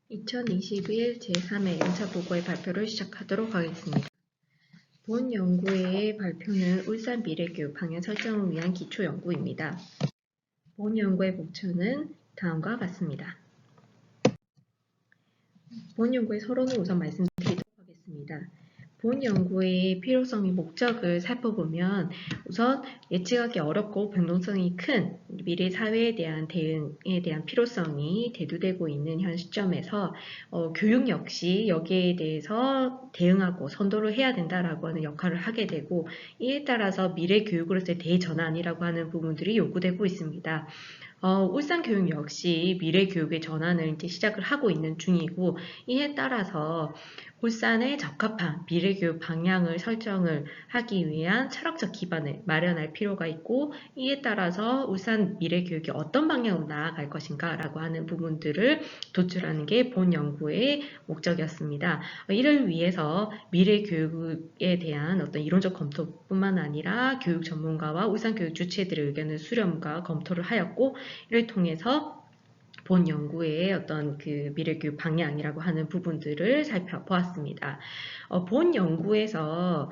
2021 제3회 연차보고의 발표를 시작하도록 하겠습니다. 본 연구의 발표는 울산 미래교육 방향 설정을 위한 기초연구입니다. 본 연구의 목표는 다음과 같습니다. 본 연구의 서론을 우선 말씀드리도록 하겠습니다. 본 연구의 필요성의 목적을 살펴보면 우선 예측하기 어렵고 변동성이 큰 미래 사회에 대한 대응에 대한 필요성이 대두되고 있는 현 시점에서 교육 역시 여기에 대해서 대응하고 선도를 해야 된다라고 하는 역할을 하게 되고, 이에 따라서 미래 교육으로서의 대전환이라고 하는 부분들이 요구되고 있습니다. 울산교육 역시 미래교육의 전환을 이제 시작을 하고 있는 중이고, 이에 따라서 울산에 적합한 미래교육 방향을 설정을 하기 위한 철학적 기반을 마련할 필요가 있고, 이에 따라서 울산 미래교육이 어떤 방향으로 나아갈 것인가 라고 하는 부분들을 도출하는 게 본 연구의 목적이었습니다. 이를 위해서 미래교육에 대한 어떤 이론적 검토뿐만 아니라 교육 전문가와 울산교육 주체들의 의견을 수렴과 검토를 하였고, 이를 통해서 본 연구의 어떤 그 미래교육 방향이라고 하는 부분들을 살펴보았습니다. 본 연구에서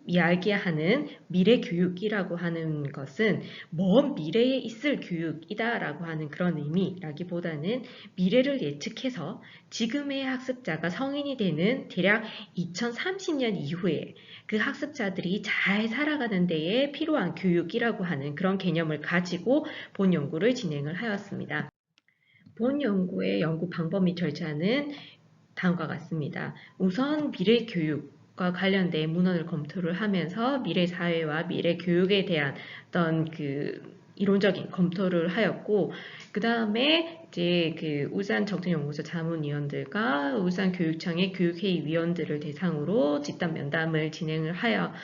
이야기하는 미래교육이라고 하는 것은 먼 미래에 있을 교육이다라고 하는 그런 의미라기보다는 미래를 예측해서 지금의 학습자가 성인이 되는 대략 2030년 이후에 그 학습자들이 잘 살아가는 데에 필요한 교육이라고 하는 그런 개념을 가지고 본 연구를 진행을 하였습니다. 본 연구의 연구 방법 및 절차는 다음과 같습니다. 우선 미래 교육과 관련된 문헌을 검토를 하면서 미래 사회와 미래 교육에 대한 어떤 그 이론적인 검토를 하였고, 그 다음에 이제 그 울산 정책연구소 자문위원들과 울산 교육청의 교육회의 위원들을 대상으로 집단 면담을 진행을 하여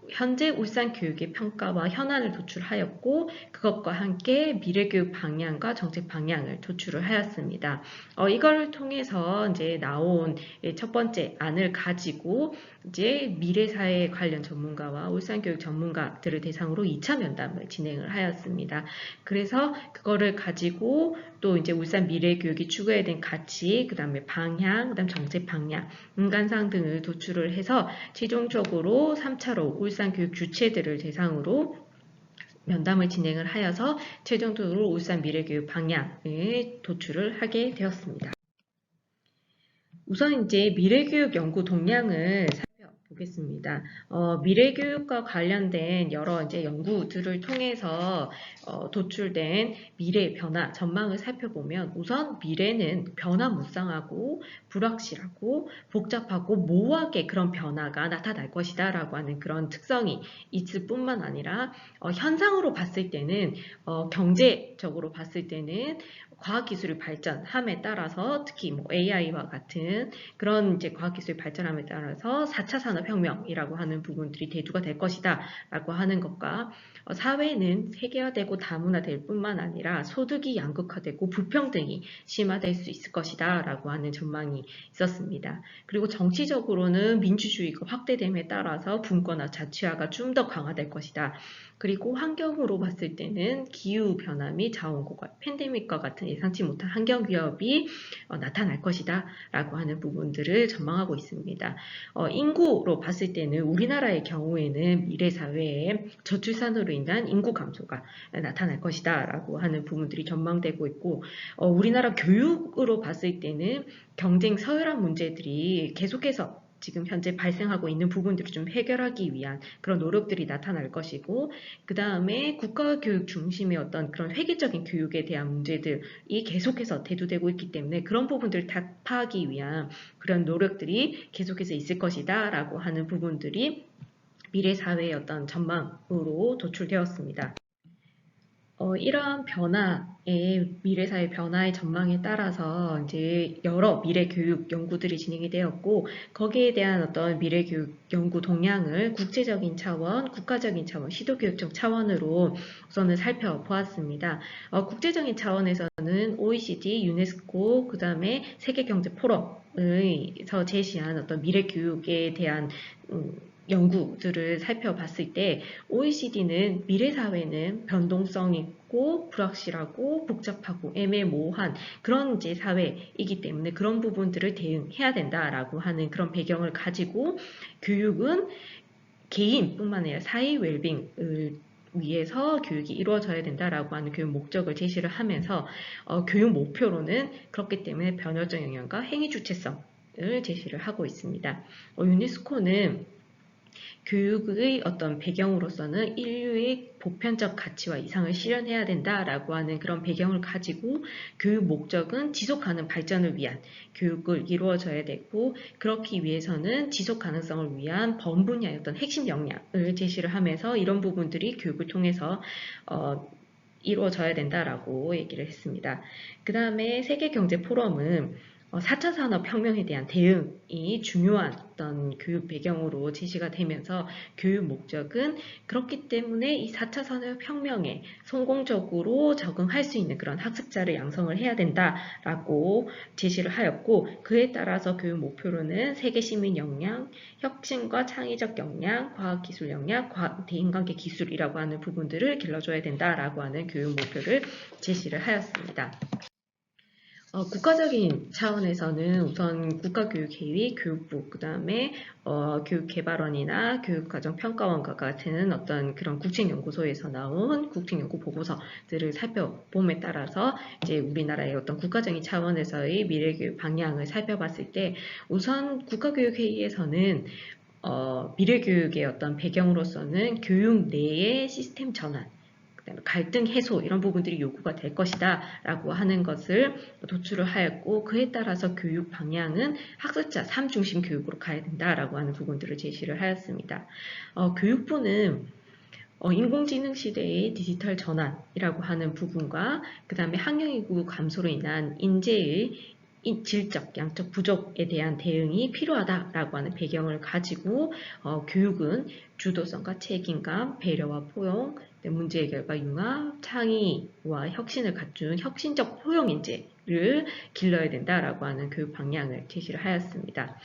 현재 울산 교육의 평가와 현안을 도출하였고, 그것과 함께 미래교육 방향과 정책 방향을 도출을 하였습니다. 이걸 통해서 이제 나온 첫 번째 안을 가지고 이제 미래사회 관련 전문가와 울산교육 전문가들을 대상으로 2차 면담을 진행을 하였습니다. 그래서 그거를 가지고 또 이제 울산 미래교육이 추구해야 된 가치, 그 다음에 방향, 그 다음 정책 방향, 인간상 등을 도출을 해서 최종적으로 3차로 울산 교육 주체들을 대상으로 면담을 진행을 하여서 최종적으로 울산 미래교육 방향을 도출을 하게 되었습니다. 우선 이제 미래교육 연구 동향을 살펴보겠습니다. 미래교육과 관련된 여러 이제 연구들을 통해서 도출된 미래 변화 전망을 살펴보면, 우선 미래는 변화무쌍하고 불확실하고 복잡하고 모호하게 그런 변화가 나타날 것이다 라고 하는 그런 특성이 있을 뿐만 아니라 현상으로 봤을 때는 경제적으로 봤을 때는 과학기술이 발전함에 따라서 특히 뭐 AI와 같은 그런 이제 과학기술이 발전함에 따라서 4차 산업혁명이라고 하는 부분들이 대두가 될 것이다 라고 하는 것과, 사회는 세계화되고 다문화될 뿐만 아니라 소득이 양극화되고 불평등이 심화될 수 있을 것이다 라고 하는 전망이 있었습니다. 그리고 정치적으로는 민주주의가 확대됨에 따라서 분권화, 자치화가 좀 더 강화될 것이다. 그리고 환경으로 봤을 때는 기후변화 및 자원고갈, 팬데믹과 같은 예상치 못한 환경 위협이 나타날 것이다 라고 하는 부분들을 전망하고 있습니다. 인구로 봤을 때는 우리나라의 경우에는 미래 사회에 저출산으로 인한 인구 감소가 나타날 것이다 라고 하는 부분들이 전망되고 있고, 우리나라 교육으로 봤을 때는 경쟁 서열화 문제들이 계속해서 지금 현재 발생하고 있는 부분들을 좀 해결하기 위한 그런 노력들이 나타날 것이고, 그 다음에 국가교육 중심의 어떤 그런 획일적인 교육에 대한 문제들이 계속해서 대두되고 있기 때문에 그런 부분들을 타파하기 위한 그런 노력들이 계속해서 있을 것이다 라고 하는 부분들이 미래 사회의 어떤 전망으로 도출되었습니다. 이러한 변화의 미래사회 변화의 전망에 따라서 이제 여러 미래 교육 연구들이 진행이 되었고, 거기에 대한 어떤 미래 교육 연구 동향을 국제적인 차원, 국가적인 차원, 시도교육적 차원으로 우선은 살펴보았습니다. 국제적인 차원에서는 OECD, 유네스코, 그 다음에 세계경제포럼에서 제시한 어떤 미래 교육에 대한 연구들을 살펴봤을 때 OECD는 미래 사회는 변동성 있고 불확실하고 복잡하고 애매모호한 그런 이제 사회이기 때문에 그런 부분들을 대응해야 된다라고 하는 그런 배경을 가지고 교육은 개인뿐만 아니라 사회 웰빙을 위해서 교육이 이루어져야 된다라고 하는 교육 목적을 제시를 하면서 교육 목표로는 그렇기 때문에 변혈적 영향과 행위 주체성을 제시를 하고 있습니다. 유네스코는 교육의 어떤 배경으로서는 인류의 보편적 가치와 이상을 실현해야 된다라고 하는 그런 배경을 가지고 교육 목적은 지속가능 발전을 위한 교육을 이루어져야 되고 그렇기 위해서는 지속 가능성을 위한 범분야의 어떤 핵심 역량을 제시를 하면서 이런 부분들이 교육을 통해서 이루어져야 된다라고 얘기를 했습니다. 그 다음에 세계경제포럼은 4차 산업혁명에 대한 대응이 중요한 어떤 교육 배경으로 제시가 되면서 교육 목적은 그렇기 때문에 이 4차 산업혁명에 성공적으로 적응할 수 있는 그런 학습자를 양성을 해야 된다라고 제시를 하였고 그에 따라서 교육 목표로는 세계 시민 역량, 혁신과 창의적 역량, 과학기술 역량, 대인관계 기술이라고 하는 부분들을 길러줘야 된다라고 하는 교육 목표를 제시를 하였습니다. 국가적인 차원에서는 우선 국가교육회의, 교육부, 그 다음에 교육개발원이나 교육과정평가원과 같은 어떤 그런 국책연구소에서 나온 국책연구 보고서들을 살펴봄에 따라서 이제 우리나라의 어떤 국가적인 차원에서의 미래교육 방향을 살펴봤을 때 우선 국가교육회의에서는 미래교육의 어떤 배경으로서는 교육 내의 시스템 전환, 갈등 해소 이런 부분들이 요구가 될 것이다 라고 하는 것을 도출을 하였고 그에 따라서 교육 방향은 학습자 3중심 교육으로 가야 된다라고 하는 부분들을 제시를 하였습니다. 교육부는 인공지능 시대의 디지털 전환이라고 하는 부분과 그 다음에 학령인구 감소로 인한 인재의 질적, 양적 부족에 대한 대응이 필요하다라고 하는 배경을 가지고 교육은 주도성과 책임감, 배려와 포용, 문제 해결과 융합, 창의와 혁신을 갖춘 혁신적 포용 인재를 길러야 된다라고 하는 교육 방향을 제시를 하였습니다.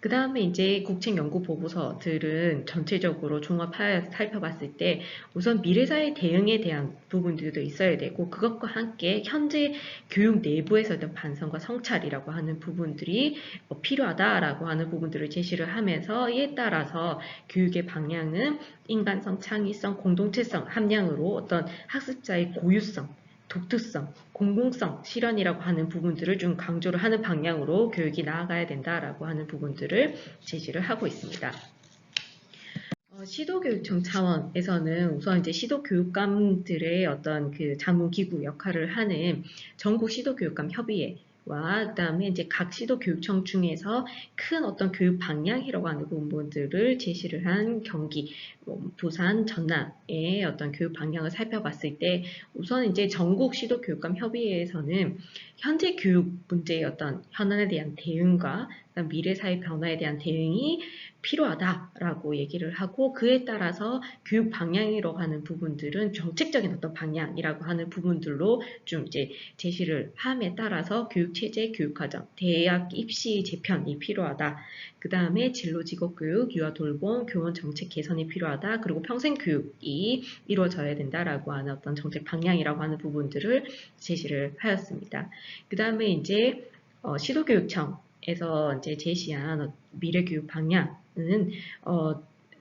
그 다음에 이제 국책 연구 보고서들은 전체적으로 종합하여 살펴봤을 때 우선 미래사회 대응에 대한 부분들도 있어야 되고 그것과 함께 현재 교육 내부에서 어떤 반성과 성찰이라고 하는 부분들이 필요하다라고 하는 부분들을 제시를 하면서 이에 따라서 교육의 방향은 인간성, 창의성, 공동체성 함량으로 어떤 학습자의 고유성, 독특성, 공공성 실현이라고 하는 부분들을 좀 강조를 하는 방향으로 교육이 나아가야 된다라고 하는 부분들을 제시를 하고 있습니다. 시도교육청 차원에서는 우선 이제 시도교육감들의 어떤 그 자문기구 역할을 하는 전국 시도교육감 협의회 와 그다음에 이제 각 시도교육청 중에서 큰 어떤 교육 방향이라고 하는 부분들을 제시를 한 경기, 부산, 전남의 어떤 교육 방향을 살펴봤을 때 우선 이제 전국 시도교육감 협의회에서는 현재 교육 문제의 어떤 현안에 대한 대응과 미래 사회 변화에 대한 대응이 필요하다라고 얘기를 하고 그에 따라서 교육 방향이라고 하는 부분들은 정책적인 어떤 방향이라고 하는 부분들로 좀 이제 제시를 함에 따라서 교육체제, 교육과정, 대학 입시 재편이 필요하다. 그 다음에 진로 직업교육, 유아 돌봄, 교원 정책 개선이 필요하다. 그리고 평생 교육이 이루어져야 된다라고 하는 어떤 정책 방향이라고 하는 부분들을 제시를 하였습니다. 그 다음에 이제 시도교육청에서 이제 제시한 미래교육 방향은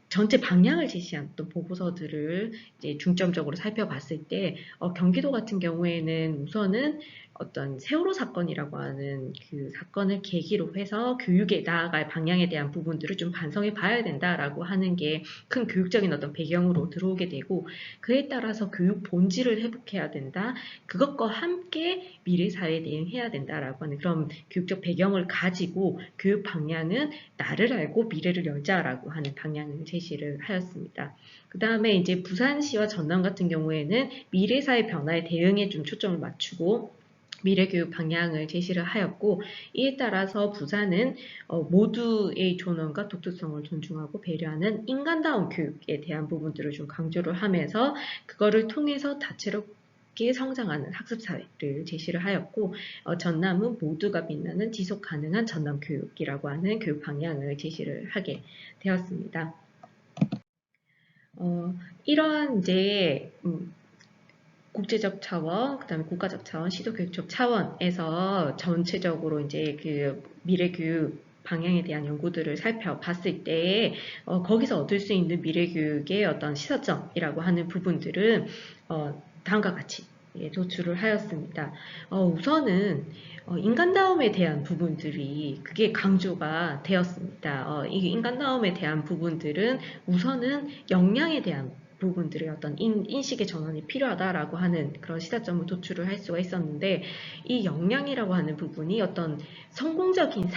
전체 방향을 제시한 또 보고서들을 이제 중점적으로 살펴봤을 때 경기도 같은 경우에는 우선은 어떤 세월호 사건이라고 하는 그 사건을 계기로 해서 교육에 나아갈 방향에 대한 부분들을 좀 반성해 봐야 된다라고 하는 게 큰 교육적인 어떤 배경으로 들어오게 되고 그에 따라서 교육 본질을 회복해야 된다. 그것과 함께 미래 사회에 대응해야 된다라고 하는 그런 교육적 배경을 가지고 교육 방향은 나를 알고 미래를 열자라고 하는 방향을 제시를 하였습니다. 그 다음에 이제 부산시와 전남 같은 경우에는 미래사회 변화에 대응에 좀 초점을 맞추고 미래교육 방향을 제시를 하였고 이에 따라서 부산은 모두의 존엄과 독특성을 존중하고 배려하는 인간다운 교육에 대한 부분들을 좀 강조를 하면서 그거를 통해서 다채롭게 성장하는 학습사회를 제시를 하였고 전남은 모두가 빛나는 지속가능한 전남교육이라고 하는 교육 방향을 제시를 하게 되었습니다. 이러한 이제 국제적 차원, 그다음에 국가적 차원, 시도교육적 차원에서 전체적으로 이제 그 미래교육 방향에 대한 연구들을 살펴봤을 때 거기서 얻을 수 있는 미래교육의 어떤 시사점이라고 하는 부분들은 다음과 같이 도출을 하였습니다. 우선은 인간다움에 대한 부분들이 그게 강조가 되었습니다. 이 인간다움에 대한 부분들은 우선은 역량에 대한 부분들의 어떤 인식의 전환이 필요하다라고 하는 그런 시사점을 도출을 할 수가 있었는데, 이 역량이라고 하는 부분이 어떤 성공적인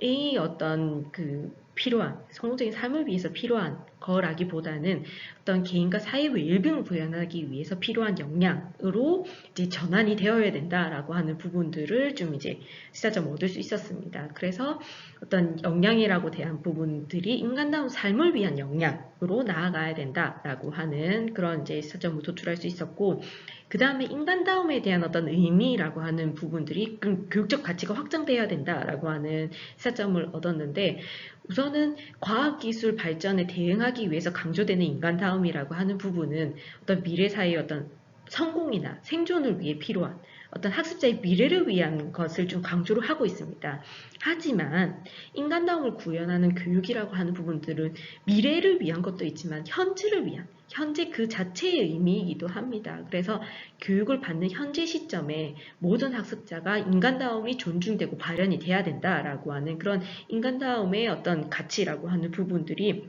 삶이 어떤 그 필요한, 성공적인 삶을 위해서 필요한 거라기보다는 어떤 개인과 사회 웰빙을 구현하기 위해서 필요한 역량으로 이제 전환이 되어야 된다라고 하는 부분들을 좀 이제 시사점을 얻을 수 있었습니다. 그래서 어떤 역량이라고 대한 부분들이 인간다운 삶을 위한 역량으로 나아가야 된다라고 하는 그런 이제 시사점을 도출할 수 있었고, 그 다음에 인간다움에 대한 어떤 의미라고 하는 부분들이 교육적 가치가 확장되어야 된다라고 하는 시사점을 얻었는데, 우선은 과학기술 발전에 대응하기 위해서 강조되는 인간다움이라고 하는 부분은 어떤 미래사회의 어떤 성공이나 생존을 위해 필요한 어떤 학습자의 미래를 위한 것을 좀 강조를 하고 있습니다. 하지만 인간다움을 구현하는 교육이라고 하는 부분들은 미래를 위한 것도 있지만 현재를 위한, 현재 그 자체의 의미이기도 합니다. 그래서 교육을 받는 현재 시점에 모든 학습자가 인간다움이 존중되고 발현이 돼야 된다라고 하는 그런 인간다움의 어떤 가치라고 하는 부분들이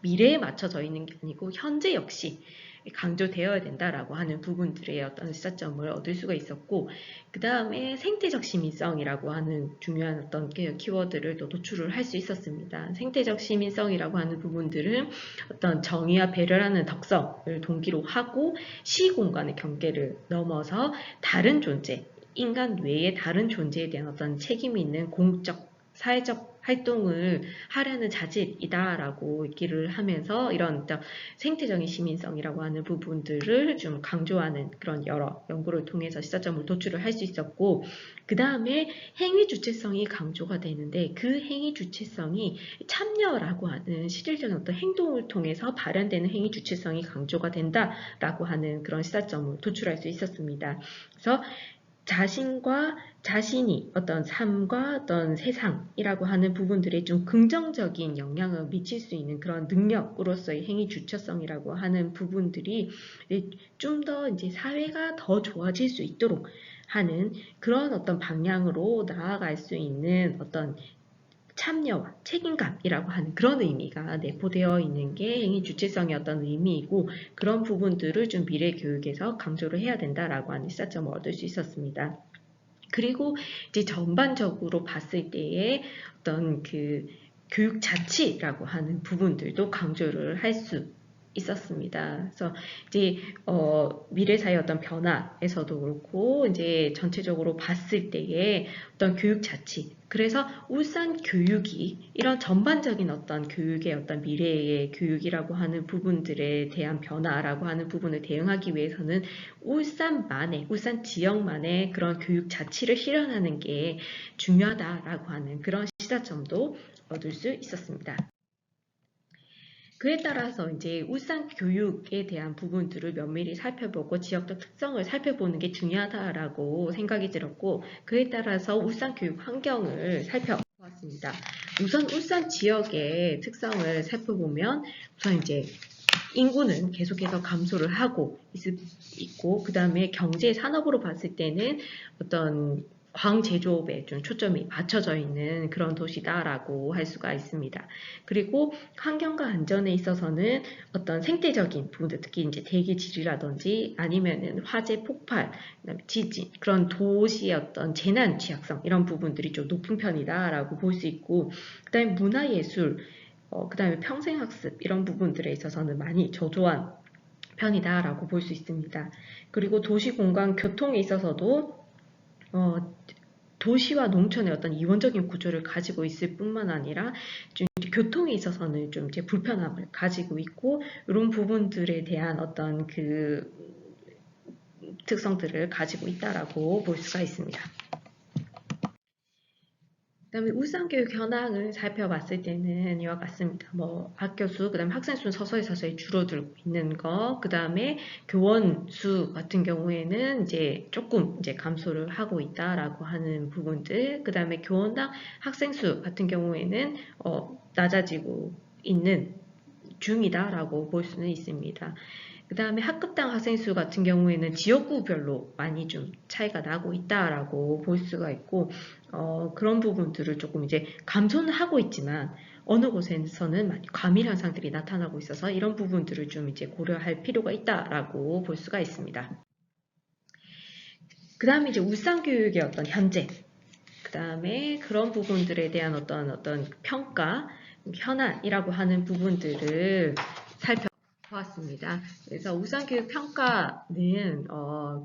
미래에 맞춰져 있는 게 아니고 현재 역시 강조되어야 된다라고 하는 부분들의 어떤 시사점을 얻을 수가 있었고, 그 다음에 생태적 시민성이라고 하는 중요한 어떤 키워드를 또 도출을 할 수 있었습니다. 생태적 시민성이라고 하는 부분들은 어떤 정의와 배려라는 덕성을 동기로 하고 시공간의 경계를 넘어서 다른 존재, 인간 외의 다른 존재에 대한 어떤 책임이 있는 공적, 사회적 활동을 하려는 자질이다라고 얘기를 하면서 이런 생태적인 시민성이라고 하는 부분들을 좀 강조하는 그런 여러 연구를 통해서 시사점을 도출을 할 수 있었고, 그 다음에 행위 주체성이 강조가 되는데, 그 행위 주체성이 참여라고 하는 실질적인 어떤 행동을 통해서 발현되는 행위 주체성이 강조가 된다라고 하는 그런 시사점을 도출할 수 있었습니다. 그래서 자신과 자신이 어떤 삶과 어떤 세상이라고 하는 부분들에 좀 긍정적인 영향을 미칠 수 있는 그런 능력으로서의 행위 주체성이라고 하는 부분들이 좀 더 이제 사회가 더 좋아질 수 있도록 하는 그런 어떤 방향으로 나아갈 수 있는 어떤 참여와 책임감이라고 하는 그런 의미가 내포되어 있는 게 행위 주체성의 어떤 의미이고, 그런 부분들을 좀 미래 교육에서 강조를 해야 된다라고 하는 시사점을 얻을 수 있었습니다. 그리고 이제 전반적으로 봤을 때의 어떤 그 교육 자치라고 하는 부분들도 강조를 할 수 있었습니다. 그래서 이제 미래사의 어떤 변화에서도 그렇고 이제 전체적으로 봤을 때의 어떤 교육 자치, 그래서 울산 교육이 이런 전반적인 어떤 교육의 어떤 미래의 교육이라고 하는 부분들에 대한 변화라고 하는 부분을 대응하기 위해서는 울산 지역만의 그런 교육 자치를 실현하는 게 중요하다라고 하는 그런 시사점도 얻을 수 있었습니다. 그에 따라서 이제 울산 교육에 대한 부분들을 면밀히 살펴보고 지역적 특성을 살펴보는 게 중요하다라고 생각이 들었고, 그에 따라서 울산 교육 환경을 살펴보았습니다. 우선 울산 지역의 특성을 살펴보면 우선 이제 인구는 계속해서 감소를 하고 있고, 그 다음에 경제 산업으로 봤을 때는 어떤 광제조업에 좀 초점이 맞춰져 있는 그런 도시다라고 할 수가 있습니다. 그리고 환경과 안전에 있어서는 어떤 생태적인 부분들, 특히 이제 대기 질이라든지 아니면은 화재 폭발, 그다음에 지진, 그런 도시의 어떤 재난 취약성 이런 부분들이 좀 높은 편이다라고 볼 수 있고, 그다음에 문화예술, 그 다음에 평생학습 이런 부분들에 있어서는 많이 저조한 편이다라고 볼 수 있습니다. 그리고 도시공간 교통에 있어서도 도시와 농촌의 어떤 이원적인 구조를 가지고 있을 뿐만 아니라 좀 교통에 있어서는 좀 이제 불편함을 가지고 있고, 이런 부분들에 대한 어떤 그 특성들을 가지고 있다라고 볼 수가 있습니다. 그다음에 울산교육 현황을 살펴봤을 때는 이와 같습니다. 뭐 학교 수, 그다음에 학생 수는 서서히 줄어들고 있는 거, 그다음에 교원 수 같은 경우에는 이제 조금 이제 감소를 하고 있다라고 하는 부분들, 그다음에 교원당 학생 수 같은 경우에는 낮아지고 있는 중이다라고 볼 수는 있습니다. 그 다음에 학급당 학생 수 같은 경우에는 지역구별로 많이 좀 차이가 나고 있다라고 볼 수가 있고, 그런 부분들을 조금 이제 감소는 하고 있지만, 어느 곳에서는 많이 과밀 현상들이 나타나고 있어서 이런 부분들을 좀 이제 고려할 필요가 있다라고 볼 수가 있습니다. 그 다음에 이제 울산교육의 어떤 현재, 그 다음에 그런 부분들에 대한 어떤 평가, 현안이라고 하는 부분들을 살펴보았습니다. 그래서 울산교육 평가는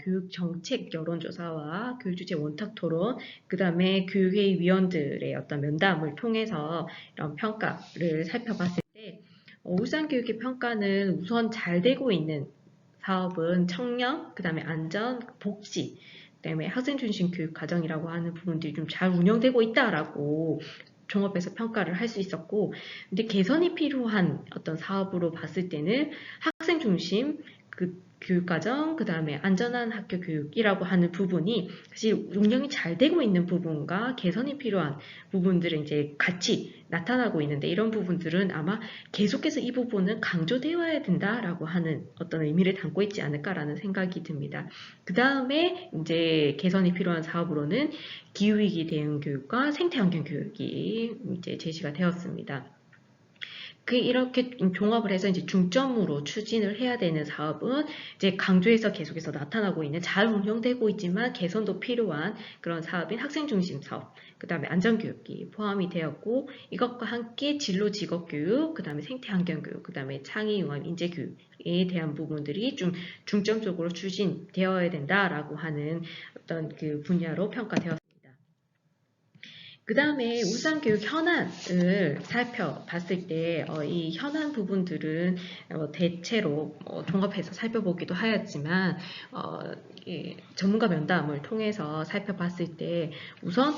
교육정책 여론조사와 교육주제 원탁토론, 그 다음에 교육회의 위원들의 어떤 면담을 통해서 이런 평가를 살펴봤을 때 울산교육의 평가는 우선 잘 되고 있는 사업은 청년, 그 다음에 안전, 복지, 그다음에 학생 중심 교육 과정이라고 하는 부분들이 좀 잘 운영되고 있다라고 종합해서 평가를 할 수 있었고, 근데 개선이 필요한 어떤 사업으로 봤을 때는 학생 중심 그 교육과정, 그 다음에 안전한 학교 교육이라고 하는 부분이 사실 운영이 잘 되고 있는 부분과 개선이 필요한 부분들은 이제 같이 나타나고 있는데, 이런 부분들은 아마 계속해서 이 부분은 강조되어야 된다라고 하는 어떤 의미를 담고 있지 않을까라는 생각이 듭니다. 그 다음에 이제 개선이 필요한 사업으로는 기후위기 대응 교육과 생태환경 교육이 이제 제시가 되었습니다. 이렇게 종합을 해서 이제 중점으로 추진을 해야 되는 사업은 이제 강조해서 계속해서 나타나고 있는, 잘 운영되고 있지만 개선도 필요한 그런 사업인 학생 중심 사업, 그 다음에 안전교육이 포함이 되었고, 이것과 함께 진로 직업교육, 그 다음에 생태환경교육, 그 다음에 창의융합 인재교육에 대한 부분들이 좀 중점적으로 추진되어야 된다라고 하는 어떤 그 분야로 평가되었습니다. 그 다음에 울산교육 현안을 살펴봤을 때 이 현안 부분들은 대체로 종합해서 살펴보기도 하였지만 전문가 면담을 통해서 살펴봤을 때 우선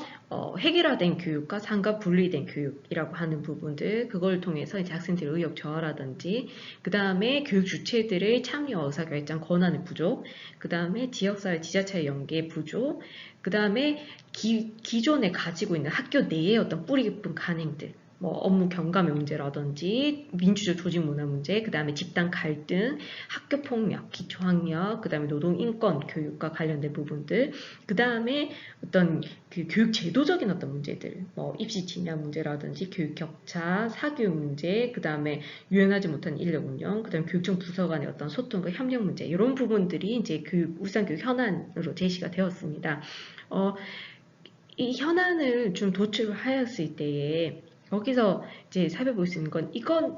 획일화된 교육과 상과 분리된 교육이라고 하는 부분들, 그걸 통해서 이제 학생들의 의욕 저하라든지, 그 다음에 교육 주체들의 참여 의사결정 권한의 부족, 그 다음에 지역사회 지자체의 연계 부족, 그 다음에 기존에 가지고 있는 학교 내의 어떤 뿌리 깊은 관행들, 뭐 업무 경감의 문제라든지 민주주의 조직 문화 문제, 그 다음에 집단 갈등, 학교 폭력, 기초학력, 그 다음에 노동 인권 교육과 관련된 부분들, 그 다음에 어떤 그 교육 제도적인 어떤 문제들, 뭐 입시 진학 문제라든지 교육 격차, 사교육 문제, 그 다음에 유연하지 못한 인력 운영, 그 다음에 교육청 부서 간의 어떤 소통과 협력 문제, 이런 부분들이 이제 울산교육 현안으로 제시가 되었습니다. 이 현안을 좀 도출하였을 때에 여기서 이제 살펴볼 수 있는 건, 이건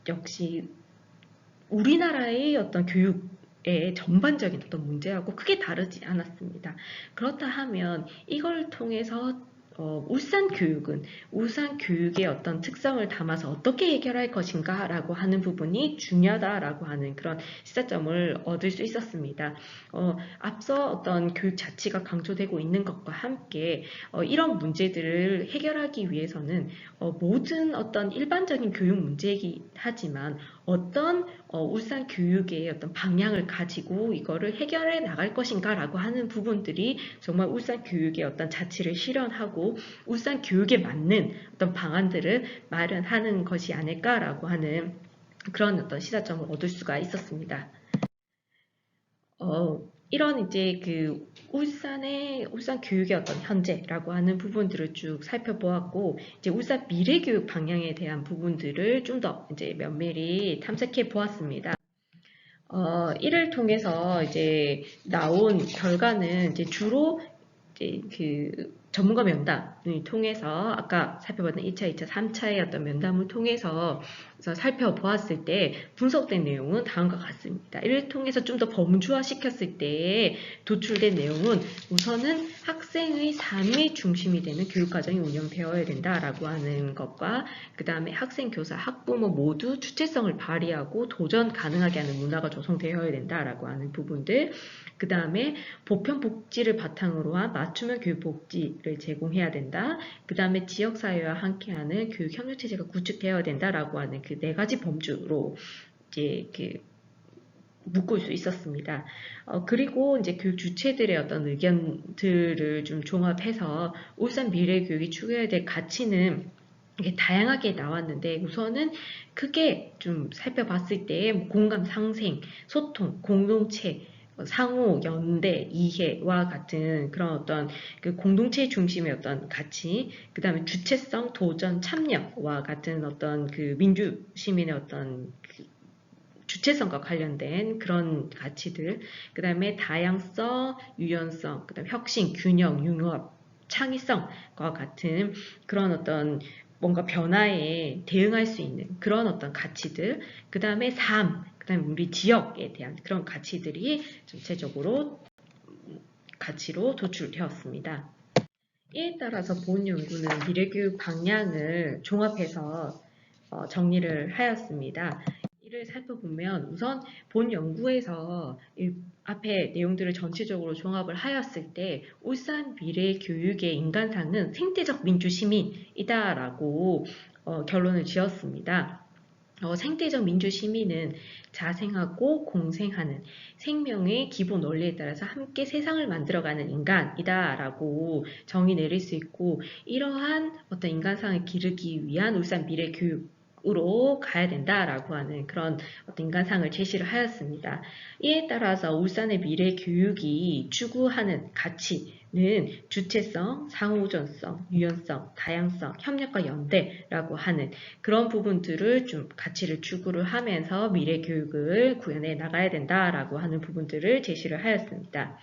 역시 우리나라의 어떤 교육의 전반적인 어떤 문제하고 크게 다르지 않았습니다. 그렇다 하면 이걸 통해서 울산 교육의 어떤 특성을 담아서 어떻게 해결할 것인가 라고 하는 부분이 중요하다라고 하는 그런 시사점을 얻을 수 있었습니다. 앞서 어떤 교육 자치가 강조되고 있는 것과 함께 이런 문제들을 해결하기 위해서는 모든 어떤 일반적인 교육 문제이긴 하지만 어떤 울산 교육의 어떤 방향을 가지고 이거를 해결해 나갈 것인가라고 하는 부분들이 정말 울산 교육의 어떤 자치를 실현하고 울산 교육에 맞는 어떤 방안들을 마련하는 것이 아닐까라고 하는 그런 어떤 시사점을 얻을 수가 있었습니다. 이런 이제 그 울산 교육의 어떤 현재라고 하는 부분들을 쭉 살펴보았고, 이제 울산 미래교육 방향에 대한 부분들을 좀 더 이제 면밀히 탐색해 보았습니다. 이를 통해서 이제 나온 결과는 이제 주로 이제 그 전문가 면담을 통해서 아까 살펴봤던 1차, 2차, 3차의 어떤 면담을 통해서 살펴보았을 때 분석된 내용은 다음과 같습니다. 이를 통해서 좀 더 범주화 시켰을 때 도출된 내용은 우선은 학생의 삶의 중심이 되는 교육과정이 운영되어야 된다라고 하는 것과, 그 다음에 학생, 교사, 학부모 모두 주체성을 발휘하고 도전 가능하게 하는 문화가 조성되어야 된다라고 하는 부분들, 그 다음에 보편 복지를 바탕으로 한 맞춤형 교육 복지를 제공해야 된다. 그 다음에 지역사회와 함께하는 교육 협력체제가 구축되어야 된다라고 하는 그 네 가지 범주로 이제 묶을 수 있었습니다. 그리고 이제 교육 주체들의 어떤 의견들을 좀 종합해서 울산 미래교육이 추구해야 될 가치는 이게 다양하게 나왔는데 우선은 크게 좀 살펴봤을 때 공감, 상생, 소통, 공동체, 상호, 연대, 이해와 같은 그런 어떤 그 공동체 중심의 어떤 가치, 그 다음에 주체성, 도전, 참여와 같은 어떤 그 민주 시민의 어떤 주체성과 관련된 그런 가치들, 그 다음에 다양성, 유연성, 그 다음에 혁신, 균형, 융합, 창의성과 같은 그런 어떤 뭔가 변화에 대응할 수 있는 그런 어떤 가치들, 그 다음에 삶, 그 다음에 우리 지역에 대한 그런 가치들이 전체적으로 가치로 도출되었습니다. 이에 따라서 본 연구는 미래교육 방향을 종합해서 정리를 하였습니다. 이를 살펴보면 우선 본 연구에서 앞에 내용들을 전체적으로 종합을 하였을 때 울산 미래교육의 인간상은 생태적 민주시민이다라고 결론을 지었습니다. 생태적 민주시민은 자생하고 공생하는 생명의 기본 원리에 따라서 함께 세상을 만들어가는 인간이다라고 정의 내릴 수 있고 이러한 어떤 인간상을 기르기 위한 울산 미래교육으로 가야 된다라고 하는 그런 어떤 인간상을 제시를 하였습니다. 이에 따라서 울산의 미래교육이 추구하는 가치 는 주체성, 상호전성, 유연성, 다양성, 협력과 연대라고 하는 그런 부분들을 좀 가치를 추구를 하면서 미래 교육을 구현해 나가야 된다라고 하는 부분들을 제시를 하였습니다.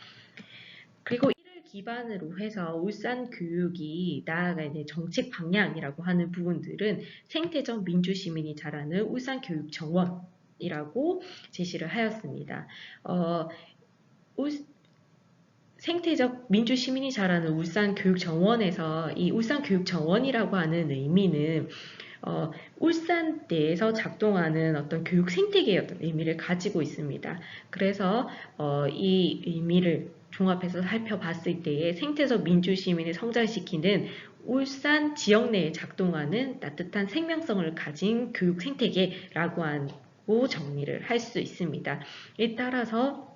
그리고 이를 기반으로 해서 울산 교육이 나아가야 될 정책 방향이라고 하는 부분들은 생태적 민주시민이 자라는 울산 교육 정원이라고 제시를 하였습니다. 생태적 민주시민이 자라는 울산교육정원에서 이 울산교육정원이라고 하는 의미는 울산 내에서 작동하는 어떤 교육 생태계의 어떤 의미를 가지고 있습니다. 그래서 이 의미를 종합해서 살펴봤을 때에 생태적 민주시민을 성장시키는 울산 지역 내에 작동하는 따뜻한 생명성을 가진 교육 생태계라고 하고 정리를 할 수 있습니다. 이에 따라서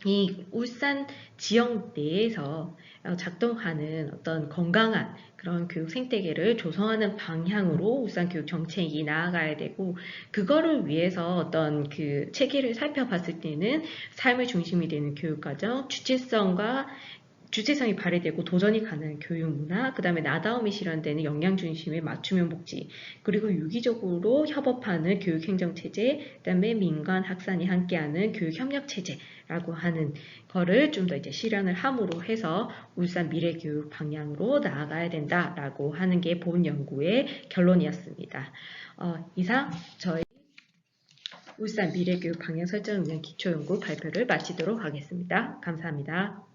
이 울산 지역 내에서 작동하는 어떤 건강한 그런 교육 생태계를 조성하는 방향으로 울산 교육 정책이 나아가야 되고 그거를 위해서 어떤 그 체계를 살펴봤을 때는 삶의 중심이 되는 교육과정, 주체성이 발휘되고 도전이 가능한 교육 문화, 그 다음에 나다움이 실현되는 역량 중심의 맞춤형 복지, 그리고 유기적으로 협업하는 교육 행정 체제, 그 다음에 민간 학산이 함께하는 교육 협력 체제라고 하는 거를 좀 더 이제 실현을 함으로 해서 울산 미래교육 방향으로 나아가야 된다라고 하는 게 본 연구의 결론이었습니다. 이상 저희 울산 미래교육 방향 설정을 위한 기초연구 발표를 마치도록 하겠습니다. 감사합니다.